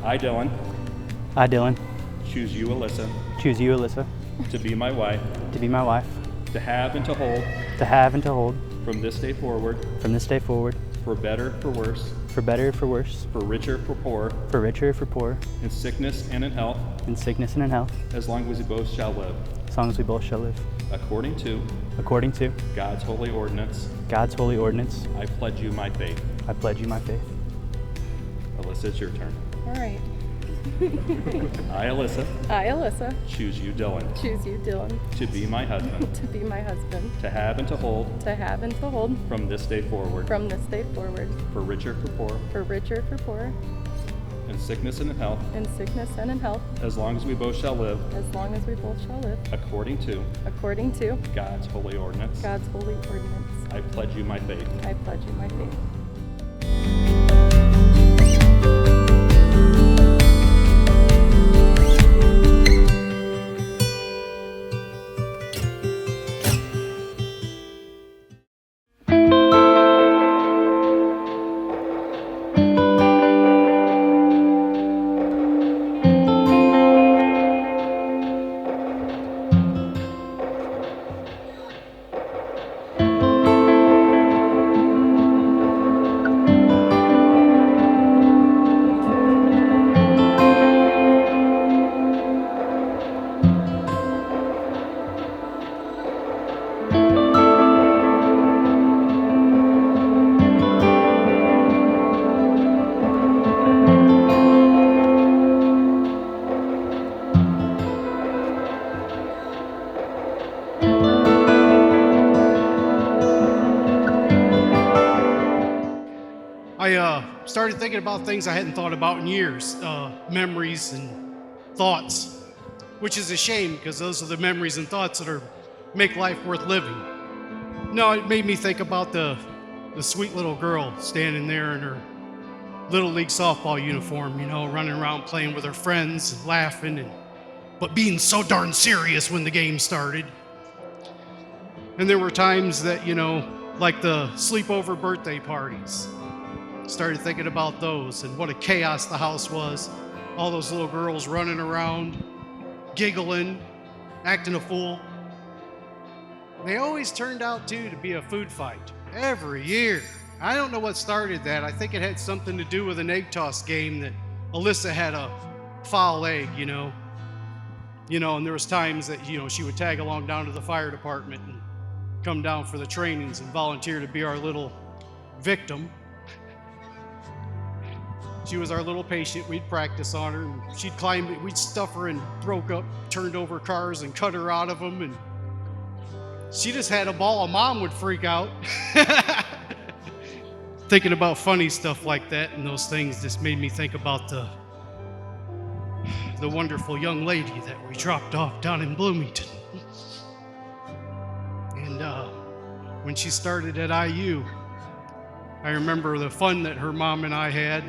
I, Dylan, I, Dylan, choose you, Alyssa, choose you, Alyssa, to be my wife, to be my wife, to have and to hold, to have and to hold, from this day forward, from this day forward, for better, for worse, for better, for worse, for richer, for poor, for richer, for poor, in sickness and in health, in sickness and in health, as long as we both shall live, as long as we both shall live. according to According to God's holy ordinance, God's holy ordinance, I pledge you my faith. I pledge you my faith. Alyssa, it's your turn. All right. I, Alyssa, I, Alyssa, choose you, Dylan, choose you, Dylan, to be my husband, to be my husband, to have and to hold, to have and to hold, from this day forward, from this day forward, for richer, for poor, for richer, for poor, in sickness and in health, in sickness and in health, as long as we both shall live, as long as we both shall live, according to according to God's holy ordinance. God's holy ordinance. I pledge you my faith. I pledge you my faith. I started thinking about things I hadn't thought about in years, memories and thoughts, which is a shame because those are the memories and thoughts that make life worth living. No, it made me think about the sweet little girl standing there in her Little League softball uniform, running around playing with her friends and laughing, but being so darn serious when the game started. And there were times that, like the sleepover birthday parties. Started thinking about those and what a chaos the house was. All those little girls running around, giggling, acting a fool. They always turned out, too, to be a food fight every year. I don't know what started that. I think it had something to do with an egg toss game that Alyssa had a foul egg, and there was times that, she would tag along down to the fire department and come down for the trainings and volunteer to be our little victim. She was our little patient. We'd practice on her, and she'd climb. We'd stuff her and broke up, turned over cars and cut her out of them, and she just had a ball. Mom would freak out. Thinking about funny stuff like that, and those things just made me think about the wonderful young lady that we dropped off down in Bloomington. And when she started at IU, I remember the fun that her mom and I had,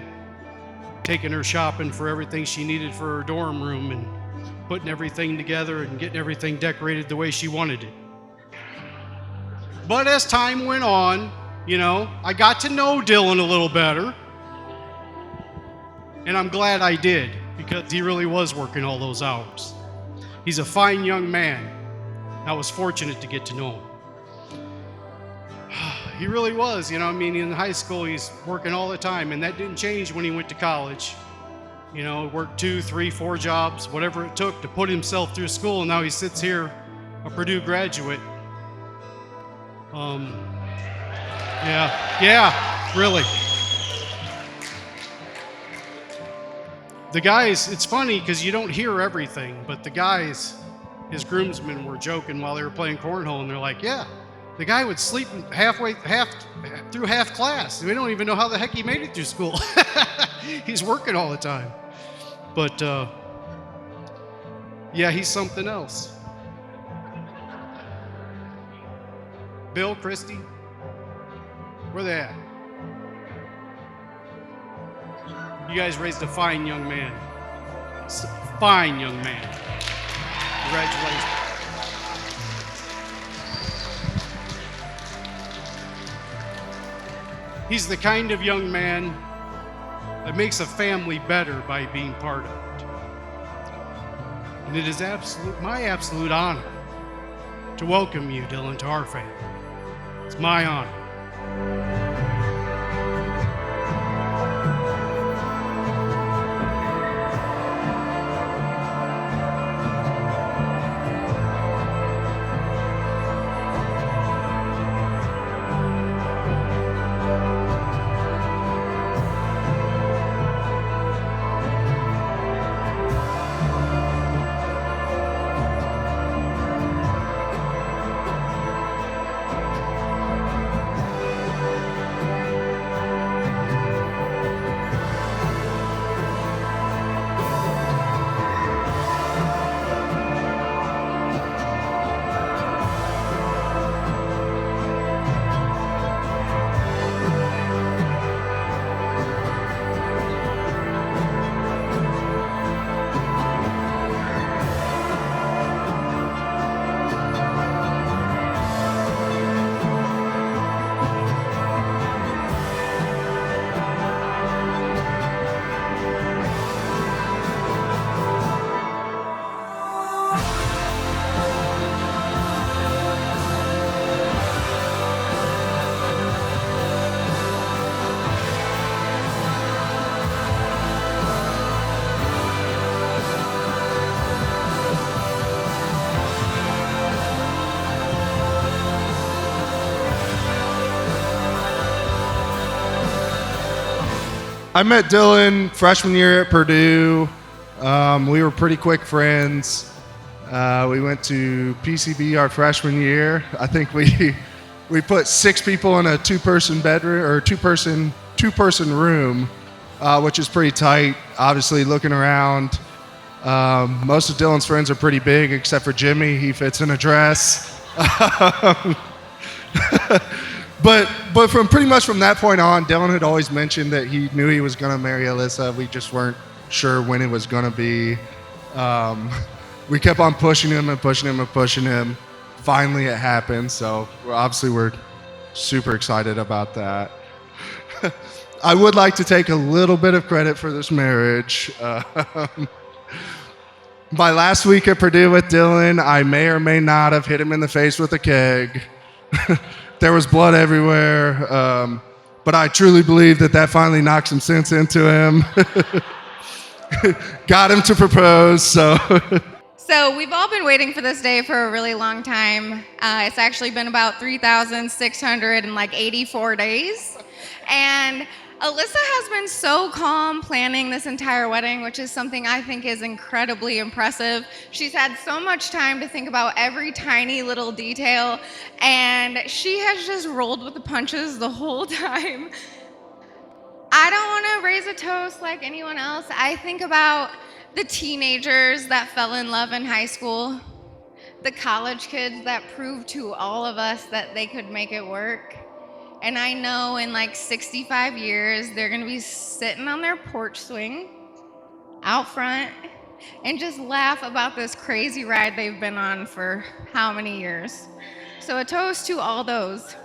taking her shopping for everything she needed for her dorm room and putting everything together and getting everything decorated the way she wanted it. But as time went on, I got to know Dylan a little better. And I'm glad I did, because he really was working all those hours. He's a fine young man. I was fortunate to get to know him. He really was, in high school he's working all the time, and that didn't change when he went to college. Worked 2, 3, 4 jobs, whatever it took to put himself through school, and now he sits here, a Purdue graduate. Yeah, really. The guys, it's funny because you don't hear everything, but the guys, his groomsmen, were joking while they were playing cornhole, and they're like, yeah, the guy would sleep through half class. We don't even know how the heck he made it through school. He's working all the time. But, yeah, he's something else. Bill, Christy, where they at? You guys raised a fine young man. Fine young man. Congratulations. He's the kind of young man that makes a family better by being part of it. And it is my absolute honor to welcome you, Dylan, to our family. It's my honor. I met Dylan freshman year at Purdue. We were pretty quick friends. We went to PCB our freshman year. I think we put 6 people in a two-person bedroom or two-person room, which is pretty tight. Obviously, looking around, most of Dylan's friends are pretty big, except for Jimmy. He fits in a dress. But from pretty much from that point on, Dylan had always mentioned that he knew he was going to marry Alyssia. We just weren't sure when it was going to be. We kept on pushing him and pushing him and pushing him. Finally, it happened. So we're super excited about that. I would like to take a little bit of credit for this marriage. My last week at Purdue with Dylan, I may or may not have hit him in the face with a keg. There was blood everywhere, but I truly believe that finally knocked some sense into him. Got him to propose, so. So we've all been waiting for this day for a really long time. It's actually been about 3,684 days. And Alyssia has been so calm planning this entire wedding, which is something I think is incredibly impressive. She's had so much time to think about every tiny little detail, and she has just rolled with the punches the whole time. I don't want to raise a toast like anyone else. I think about the teenagers that fell in love in high school, the college kids that proved to all of us that they could make it work. And I know in like 65 years, they're gonna be sitting on their porch swing out front and just laugh about this crazy ride they've been on for how many years. So a toast to all those.